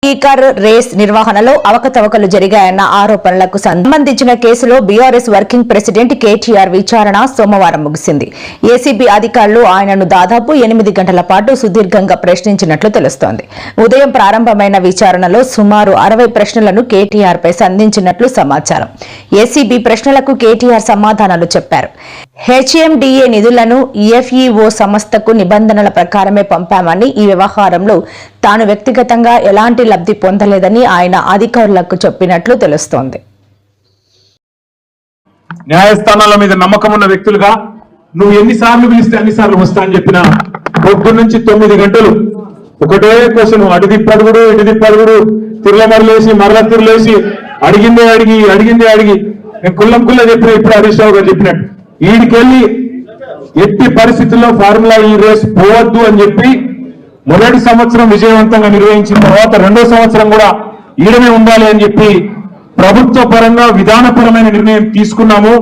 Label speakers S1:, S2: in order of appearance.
S1: Speaker race నిర్వహణలో అవకతవకలు జరిగాయన్న ఆరోపణలకు సంబంధించిన కేసులో బీఆర్ఎస్ వర్కింగ్ ప్రెసిడెంట్ కేటీఆర్ విచారణ సోమవారం ముగిసింది. ఏసీబీ అధికారులు ఆయనను దాదాపు 8 గంటల పాటు సుదీర్ఘంగా ప్రశ్నించినట్లు తెలుస్తోంది. ఉదయం ప్రారంభమైన విచారణలో సుమారు 60 ప్రశ్నలను కేటీఆర్ పై సంధించినట్లు సమాచారం. ఏసీబీ ప్రశ్నలకు కేటీఆర్ సమాధానాలు చెప్పారు. హెచ్ఎండిఏ నిధులను ఎఫ్ఈఓ సంస్థకు నిబంధనల ప్రకారమే పంపామని, ఈ వ్యవహారంలో తాను వ్యక్తిగతంగా ఎలాంటి లబ్ధి పొందలేదని ఆయన అధికారులకు చెప్పినట్లు తెలుస్తోంది.
S2: న్యాయస్థానాల మీద నమ్మకం ఉన్న వ్యక్తులుగా నువ్వు ఎన్నిసార్లు పిలిస్తే అన్నిసార్లు వస్తా అని చెప్పిన పొద్దు నుంచి 9 గంటలు ఒకటే క్వశ్చన్, అటు తిప్పడుగుడు ఇటు తిప్పడుగుడు, తిరులమరలేసి మరల తిరులేసి అడిగిందే అడిగి నేను కుల్లం చెప్పిన ఇప్పుడు హరీష్ రావు గారు చెప్పినట్టు ఈడికెళ్ళి ఎట్టి పరిస్థితుల్లో ఫార్ములా ఈ రేస్ పోవద్దు అని చెప్పి మొదటి సంవత్సరం విజయవంతంగా నిర్వహించిన తర్వాత 2వ సంవత్సరం కూడా ఈడనే ఉండాలి అని చెప్పి ప్రభుత్వ పరంగా విధానపరమైన నిర్ణయం తీసుకున్నాము.